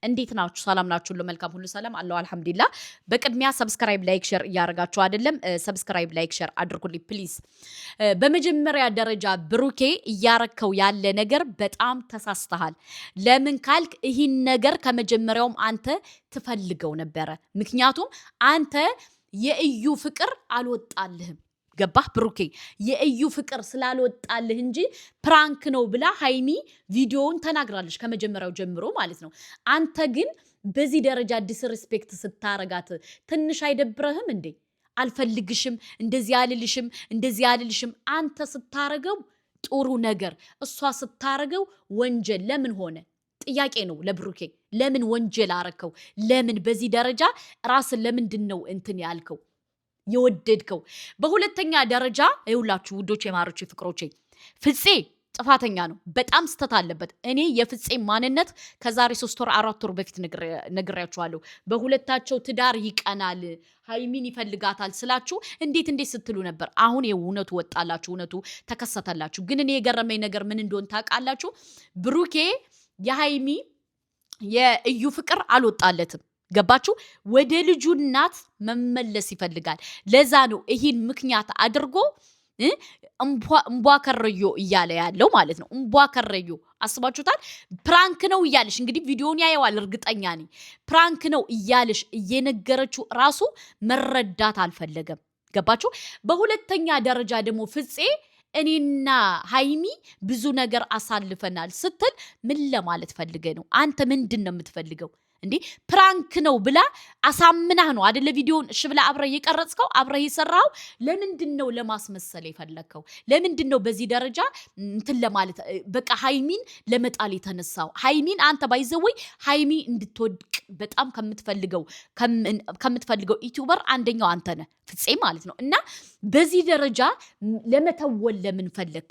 እንዴት ናችሁ? ሰላም ናችሁ? ሁሉ መልካም፣ ሁሉ ሰላም አለው አልሐምዱሊላህ። በቅድሚያ ሰብስክራይብ፣ ላይክ፣ ሼር እያደረጋችሁ አይደለም? ሰብስክራይብ፣ ላይክ፣ ሼር አድርጉልኝ ፕሊዝ። በመጀመሪያ ደረጃ ብሩኬ እያረከው ያለ ነገር በጣም ተሳስተሃል። ለምን ካልክ ይህን ነገር ከመጀመሪያውም አንተ ትፈልገው ነበረ። ምክንያቱም አንተ የእዩ ፍቅር አልወጣልህም። ገባህ ብሩኬ? የእዩ ፍቅር ስላልወጣልህ እንጂ ፕራንክ ነው ብላ ሃይሚ ቪዲዮውን ተናግራለች ከመጀመሪያው ጀምሮ ማለት ነው። አንተ ግን በዚህ ደረጃ ዲስሪስፔክት ስታረጋት ትንሽ አይደብረህም እንዴ? አልፈልግሽም፣ እንደዚህ አልልሽም፣ እንደዚህ አልልሽም። አንተ ስታረገው ጥሩ ነገር፣ እሷ ስታረገው ወንጀል ለምን ሆነ? ጥያቄ ነው ለብሩኬ። ለምን ወንጀል አረከው? ለምን በዚህ ደረጃ ራስን ለምንድን ነው እንትን ያልከው የወደድከው? በሁለተኛ ደረጃ ይውላችሁ ውዶቼ፣ ማሮቼ፣ ፍቅሮቼ፣ ፍፄ ጥፋተኛ ነው። በጣም ስተት አለበት። እኔ የፍፄ ማንነት ከዛሬ 3 ወር 4 ወር በፊት ነግሬያችኋለሁ። በሁለታቸው ትዳር ይቀናል፣ ሃይሚን ይፈልጋታል ስላችሁ እንዴት ስትሉ ነበር። አሁን እውነቱ ወጣላችሁ፣ እውነቱ ተከሰተላችሁ። ግን እኔ የገረመኝ ነገር ምን እንደሆነ ታውቃላችሁ? ብሩኬ የሃይሚ የእዩ ፍቅር አልወጣለትም። ገባችሁ? ወደ ልጁ እናት መመለስ ይፈልጋል። ለዛ ነው ይህን ምክንያት አድርጎ እምቧ ከረዮ እያለ ያለው ማለት ነው። እምቧ ከረዮ አስባችሁታል? ፕራንክ ነው እያለሽ እንግዲህ ቪዲዮውን ያየዋል እርግጠኛ ነኝ። ፕራንክ ነው እያለሽ እየነገረችው ራሱ መረዳት አልፈለገም። ገባችሁ? በሁለተኛ ደረጃ ደግሞ ፍፄ እኔና ሃይሚ ብዙ ነገር አሳልፈናል ስትል ምን ለማለት ፈልገ ነው? አንተ ምንድን ነው የምትፈልገው እንዴ? ፕራንክ ነው ብላ አሳምናህ ነው አይደለ? ቪዲዮን እሺ ብላ አብረህ የቀረጽከው አብረህ የሰራው ለምንድን ነው? ለማስመሰል የፈለከው ለምንድን ነው? በዚህ ደረጃ እንትን ለማለት በቃ ሃይሚን ለመጣል የተነሳው። ሃይሚን አንተ ባይዘወይ ሃይሚ እንድትወድቅ በጣም ከምትፈልገው ዩቲዩበር አንደኛው አንተ ነህ ፍፄ ማለት ነው። እና በዚህ ደረጃ ለመተወል ለምን ፈለክ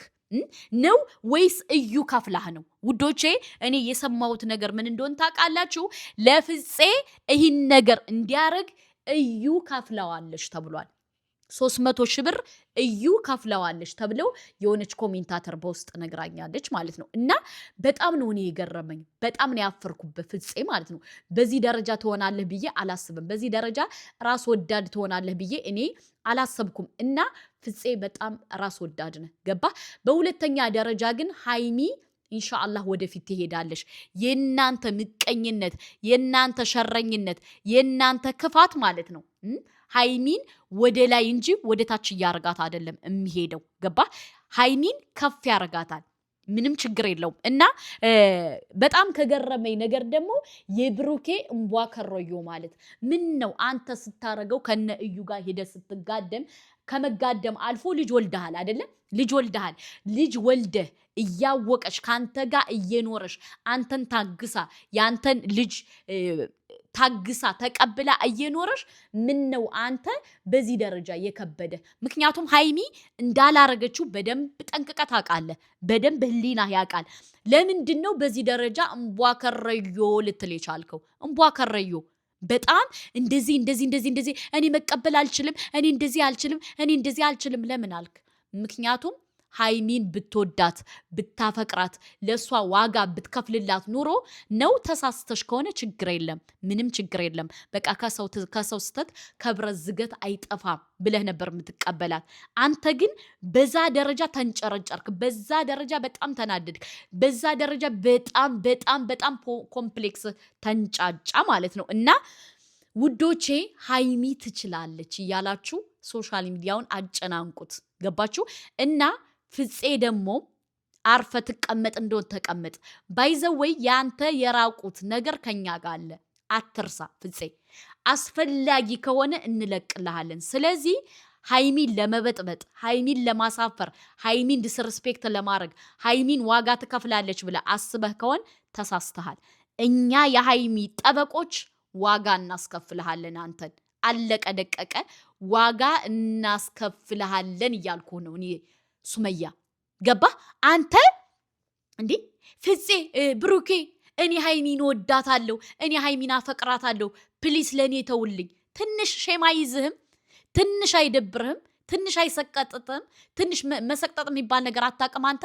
ነው? ወይስ እዩ ካፍላህ ነው? ውዶቼ እኔ የሰማሁት ነገር ምን እንደሆነ ታውቃላችሁ? ለፍፄ ይህን ነገር እንዲያረግ እዩ ካፍላዋለሽ ተብሏል። 300 ሺህ ብር እዩ ካፍላዋለሽ ተብለው የሆነች ኮሜንታተር በውስጥ ነግራኛለች ማለት ነው። እና በጣም ነው እኔ የገረመኝ፣ በጣም ነው ያፈርኩበት ፍፄ ማለት ነው። በዚህ ደረጃ ትሆናለህ ብዬ አላስብም። በዚህ ደረጃ ራስ ወዳድ ትሆናለህ ብዬ እኔ አላሰብኩም። እና ፍፄ በጣም ራስ ወዳድ ነህ። ገባ? በሁለተኛ ደረጃ ግን ሃይሚ ኢንሻአላህ ወደፊት ትሄዳለሽ። የናንተ ምቀኝነት፣ የናንተ ሸረኝነት፣ የናንተ ክፋት ማለት ነው ሃይሚን ወደ ላይ እንጂ ወደ ታች እያረጋት አይደለም የሚሄደው። ገባ? ሃይሚን ከፍ ያረጋታል። ምንም ችግር የለውም። እና በጣም ከገረመኝ ነገር ደግሞ የብሩኬ እምቧ ከረዮ ማለት ምን ነው? አንተ ስታረገው ከነ እዩ ጋር ሄደ ስትጋደም ከመጋደም አልፎ ልጅ ወልደሃል አይደለም? ልጅ ወልደሃል። ልጅ ወልደህ እያወቀሽ ካንተ ጋር እየኖረሽ አንተን ታግሳ ያንተን ልጅ ታግሳ ተቀብላ እየኖረሽ ምን ነው አንተ በዚህ ደረጃ የከበደ? ምክንያቱም ሃይሚ እንዳላረገችው በደንብ ጠንቅቀህ ታውቃለህ። በደንብ ህሊና ያውቃል። ለምንድን ነው በዚህ ደረጃ እምቧ ከረዮ ልትል የቻልከው? እምቧ ከረዮ በጣም እንደዚህ እኔ መቀበል አልችልም፣ እኔ እንደዚህ አልችልም፣ እኔ እንደዚህ አልችልም ለምን አልክ? ምክንያቱም ሃይሚን ብትወዳት ብታፈቅራት ለሷ ዋጋ ብትከፍልላት ኑሮ ነው። ተሳስተሽ ከሆነ ችግር የለም፣ ምንም ችግር የለም። በቃ ከሰው ስተት ከብረት ዝገት አይጠፋም ብለህ ነበር የምትቀበላት። አንተ ግን በዛ ደረጃ ተንጨረጨርክ፣ በዛ ደረጃ በጣም ተናደድክ፣ በዛ ደረጃ በጣም ኮምፕሌክስ ተንጫጫ ማለት ነው። እና ውዶቼ ሃይሚ ትችላለች እያላችሁ ሶሻል ሚዲያውን አጨናንቁት። ገባችሁ? እና ፍፄ ደግሞ አርፈ ትቀመጥ እንደሆን ተቀመጥ። ባይዘወይ ያንተ የራቁት ነገር ከኛ ጋር አለ፣ አትርሳ ፍፄ። አስፈላጊ ከሆነ እንለቅልሃለን። ስለዚህ ሃይሚን ለመበጥበጥ፣ ሃይሚን ለማሳፈር፣ ሃይሚን ዲስሪስፔክት ለማድረግ፣ ሃይሚን ዋጋ ትከፍላለች ብለህ አስበህ ከሆን ተሳስተሃል። እኛ የሃይሚ ጠበቆች ዋጋ እናስከፍልሃለን። አንተን አለቀ ደቀቀ ዋጋ እናስከፍልሃለን እያልኩ ነው እኔ ሱመያ። ገባ? አንተ እንዴ ፍፄ ብሩኬ እኔ ሃይሚን ወዳታለሁ፣ እኔ ሃይሚን አፈቅራታለሁ፣ ፕሊስ ለእኔ ተውልኝ። ትንሽ ሼም አይዝህም? ትንሽ አይደብርህም? ትንሽ አይሰቀጥጥህም? ትንሽ መሰቅጠጥ የሚባል ነገር አታውቅም አንተ?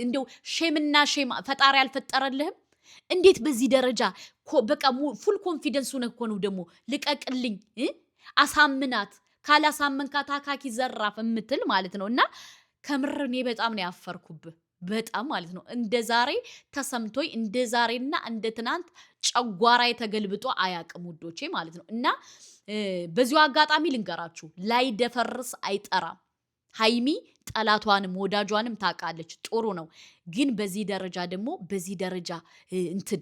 እንዲው ሼምና ሼም ፈጣሪ አልፈጠረልህም? እንዴት በዚህ ደረጃ በቃ ፉል ኮንፊደንስ ሆነ እኮ ነው ደግሞ ልቀቅልኝ አሳምናት ካላሳመንካት አካኪ ዘራፍ እምትል ማለት ነው። እና ከምር እኔ በጣም ነው ያፈርኩብህ በጣም ማለት ነው። እንደ ዛሬ ተሰምቶኝ እንደ ዛሬና እንደ ትናንት ጨጓራዬ ተገልብጦ አያቅም ውዶቼ ማለት ነው። እና በዚሁ አጋጣሚ ልንገራችሁ ላይ ደፈርስ አይጠራም። ሃይሚ ጠላቷንም ወዳጇንም ታውቃለች። ጥሩ ነው። ግን በዚህ ደረጃ ደግሞ በዚህ ደረጃ እንትን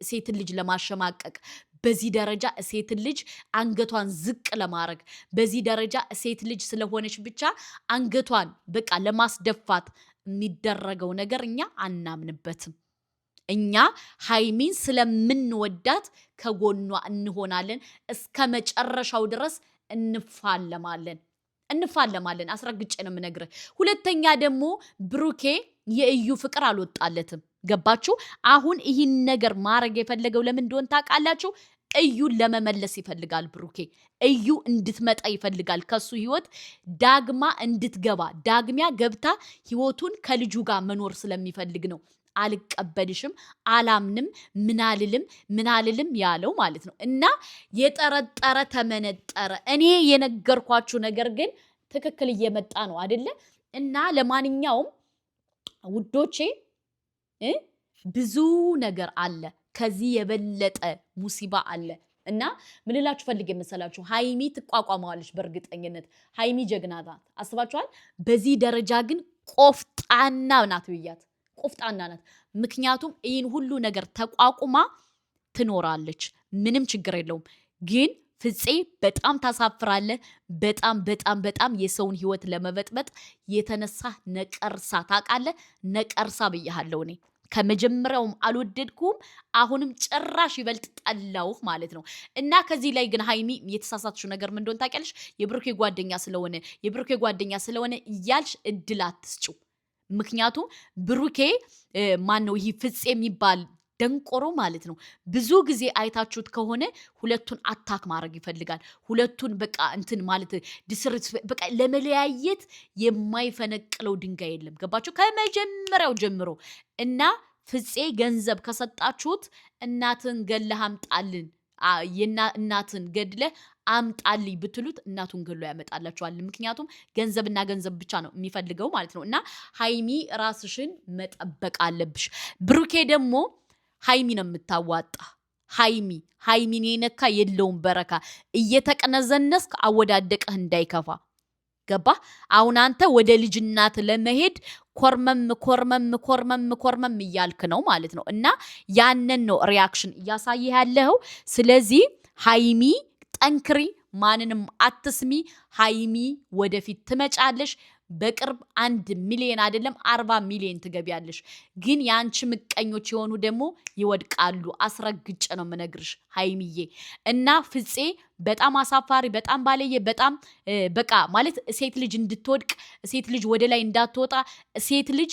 ሴትን ልጅ ለማሸማቀቅ በዚህ ደረጃ ሴትን ልጅ አንገቷን ዝቅ ለማድረግ በዚህ ደረጃ ሴት ልጅ ስለሆነች ብቻ አንገቷን በቃ ለማስደፋት የሚደረገው ነገር እኛ አናምንበትም። እኛ ሃይሚን ስለምንወዳት ከጎኗ እንሆናለን። እስከ መጨረሻው ድረስ እንፋለማለን። አስረግጬ ነው የምነግርህ። ሁለተኛ ደግሞ ብሩኬ የእዩ ፍቅር አልወጣለትም። ገባችሁ? አሁን ይህን ነገር ማድረግ የፈለገው ለምን እንደሆነ ታውቃላችሁ? እዩን ለመመለስ ይፈልጋል ብሩኬ። እዩ እንድትመጣ ይፈልጋል ከሱ ህይወት ዳግማ እንድትገባ ዳግሚያ ገብታ ህይወቱን ከልጁ ጋር መኖር ስለሚፈልግ ነው አልቀበልሽም አላምንም ምናልልም ያለው ማለት ነው። እና የጠረጠረ ተመነጠረ። እኔ የነገርኳችሁ ነገር ግን ትክክል እየመጣ ነው አይደለ? እና ለማንኛውም ውዶቼ ብዙ ነገር አለ፣ ከዚህ የበለጠ ሙሲባ አለ። እና ምን ልላችሁ ፈልጌ መሰላችሁ? ሃይሚ ትቋቋመዋለች በእርግጠኝነት። ሃይሚ ጀግና ናት። አስባችኋል? በዚህ ደረጃ ግን ቆፍጣና ናት ብያት። ቆፍጣና ናት። ምክንያቱም ይህን ሁሉ ነገር ተቋቁማ ትኖራለች። ምንም ችግር የለውም። ግን ፍፄ በጣም ታሳፍራለህ። በጣም የሰውን ህይወት ለመበጥበጥ የተነሳ ነቀርሳ። ታውቃለህ? ነቀርሳ ብያለሁ እኔ። ከመጀመሪያውም አልወደድኩም፣ አሁንም ጭራሽ ይበልጥ ጠላውህ ማለት ነው። እና ከዚህ ላይ ግን ሃይሚ የተሳሳትሽው ነገር ምን እንደሆነ ታውቂያለሽ? የብሩኬ ጓደኛ ስለሆነ እያልሽ እድል አትስጪው። ምክንያቱም ብሩኬ ማነው ይህ ፍፄ የሚባል ደንቆሮ ማለት ነው። ብዙ ጊዜ አይታችሁት ከሆነ ሁለቱን አታክ ማድረግ ይፈልጋል። ሁለቱን በቃ እንትን ማለት በቃ ለመለያየት የማይፈነቅለው ድንጋይ የለም። ገባችሁ? ከመጀመሪያው ጀምሮ። እና ፍፄ ገንዘብ ከሰጣችሁት እናትን ገለህ አምጣልን፣ እናትን ገድለህ አምጣልኝ ብትሉት እናቱን ገሎ ያመጣላችኋል። ምክንያቱም ገንዘብና ገንዘብ ብቻ ነው የሚፈልገው ማለት ነው። እና ሃይሚ ራስሽን መጠበቅ አለብሽ። ብሩኬ ደግሞ ሃይሚ ነው የምታዋጣ። ሃይሚን የነካ የለውም በረካ። እየተቀነዘነስክ አወዳደቅህ እንዳይከፋ። ገባ? አሁን አንተ ወደ ልጅናት ለመሄድ ኮርመም እያልክ ነው ማለት ነው። እና ያንን ነው ሪያክሽን እያሳየ ያለው። ስለዚህ ሃይሚ ጠንክሪ፣ ማንንም አትስሚ። ሃይሚ ወደፊት ትመጫለሽ። በቅርብ 1 ሚሊዮን አይደለም 40 ሚሊዮን ትገቢያለሽ። ግን ያንቺ ምቀኞች የሆኑ ደግሞ ይወድቃሉ። አስረግጬ ነው የምነግርሽ ሃይሚዬ። እና ፍፄ በጣም አሳፋሪ፣ በጣም ባለየ፣ በጣም በቃ ማለት ሴት ልጅ እንድትወድቅ፣ ሴት ልጅ ወደ ላይ እንዳትወጣ፣ ሴት ልጅ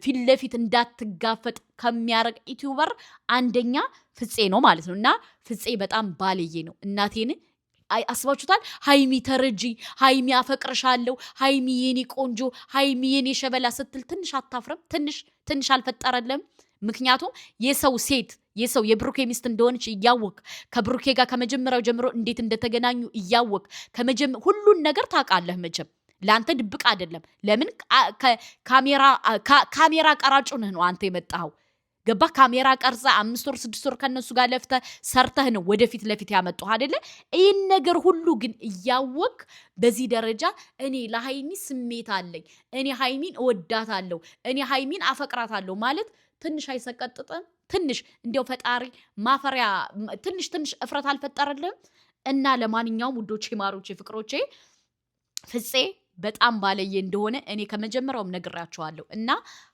ፊት ለፊት እንዳትጋፈጥ ከሚያረግ ዩቲዩበር አንደኛ ፍፄ ነው ማለት ነው። እና ፍፄ በጣም ባለየ ነው። እናቴን አስባችሁታል? ሃይሚ ተረጂ፣ ሃይሚ አፈቅርሻለሁ፣ ሃይሚ የኔ ቆንጆ፣ ሃይሚ የኔ ሸበላ ስትል ትንሽ አታፍርም? ትንሽ አልፈጠረለም? ምክንያቱም የሰው የብሩኬ ሚስት እንደሆነች እያወቅ ከብሩኬ ጋር ከመጀመሪያው ጀምሮ እንዴት እንደተገናኙ እያወቅ ሁሉን ነገር ታውቃለህ። መቼም ለአንተ ድብቅ አይደለም። ለምን ካሜራ ቀራጩ ነህ ነው አንተ የመጣኸው። ገባ? ካሜራ ቀርጻ 5 ወር 6 ወር ከነሱ ጋር ለፍተህ ሰርተህ ነው ወደፊት ለፊት ያመጣው አይደለ? ይህን ነገር ሁሉ ግን እያወቅ በዚህ ደረጃ እኔ ለሃይሚ ስሜት አለኝ፣ እኔ ሃይሚን እወዳታለሁ፣ እኔ ሃይሚን አፈቅራታለሁ ማለት ትንሽ አይሰቀጥጥም? ትንሽ እንዲያው ፈጣሪ ማፈሪያ ትንሽ እፍረት አልፈጠረልህም? እና ለማንኛውም ውዶቼ፣ ማሮቼ፣ ፍቅሮቼ ፍፄ በጣም ባለየ እንደሆነ እኔ ከመጀመሪያውም ነግራቸዋለሁ። እና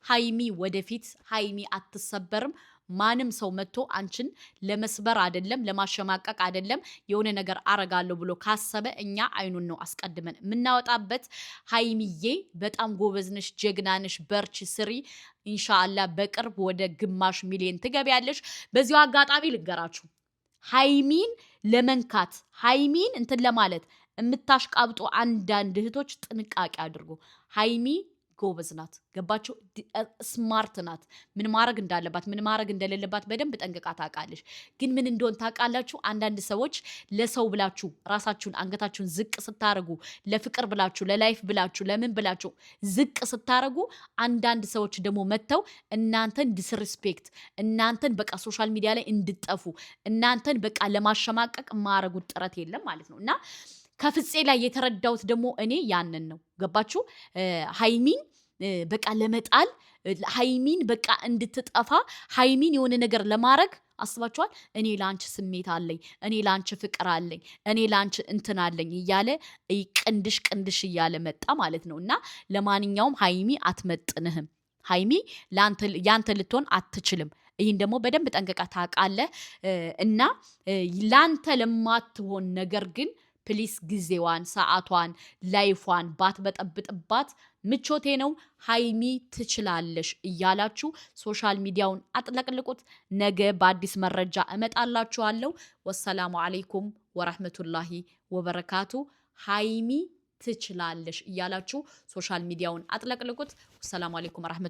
ሃይሚ ወደፊት፣ ሃይሚ አትሰበርም። ማንም ሰው መጥቶ አንቺን ለመስበር አይደለም ለማሸማቀቅ አይደለም የሆነ ነገር አረጋለሁ ብሎ ካሰበ እኛ አይኑን ነው አስቀድመን የምናወጣበት። ሃይሚዬ በጣም ጎበዝነሽ፣ ጀግናነሽ፣ በርቺ፣ ስሪ። ኢንሻአላህ በቅርብ ወደ 1 ሚሊዮን ትገቢያለሽ። በዚሁ አጋጣሚ ልንገራችሁ፣ ሃይሚን ለመንካት ሃይሚን እንትን ለማለት የምታሽቃብጡ አንዳንድ እህቶች ጥንቃቄ አድርጉ። ሃይሚ ጎበዝ ናት። ገባችሁ? ስማርት ናት። ምን ማድረግ እንዳለባት ምን ማድረግ እንደሌለባት በደንብ ጠንቅቃ ታውቃለች። ግን ምን እንደሆን ታውቃላችሁ? አንዳንድ ሰዎች ለሰው ብላችሁ ራሳችሁን አንገታችሁን ዝቅ ስታረጉ፣ ለፍቅር ብላችሁ ለላይፍ ብላችሁ ለምን ብላችሁ ዝቅ ስታረጉ፣ አንዳንድ ሰዎች ደግሞ መጥተው እናንተን ዲስሪስፔክት እናንተን በቃ ሶሻል ሚዲያ ላይ እንድጠፉ እናንተን በቃ ለማሸማቀቅ ማረጉት ጥረት የለም ማለት ነው። እና ከፍፄ ላይ የተረዳሁት ደግሞ እኔ ያንን ነው። ገባችሁ? ሃይሚን በቃ ለመጣል ሃይሚን በቃ እንድትጠፋ ሃይሚን የሆነ ነገር ለማድረግ አስባችኋል? እኔ ላንቺ ስሜት አለኝ፣ እኔ ላንቺ ፍቅር አለኝ፣ እኔ ላንቺ እንትን አለኝ እያለ ቅንድሽ እያለ መጣ ማለት ነው። እና ለማንኛውም ሃይሚ አትመጥንህም። ሃይሚ ያንተ ልትሆን አትችልም። ይህን ደግሞ በደንብ ጠንቅቃ ታውቃለህ። እና ላንተ ለማትሆን ነገር ግን ፕሊስ ጊዜዋን፣ ሰዓቷን፣ ላይፏን ባትበጠብጥባት ምቾቴ ነው። ሃይሚ ትችላለሽ እያላችሁ ሶሻል ሚዲያውን አጥለቅልቁት። ነገ በአዲስ መረጃ እመጣላችኋለሁ። ወሰላሙ አለይኩም ወራህመቱላሂ ወበረካቱ። ሃይሚ ትችላለሽ እያላችሁ ሶሻል ሚዲያውን አጥለቅልቁት። ወሰላሙ አለይኩም ወራህመቱላሂ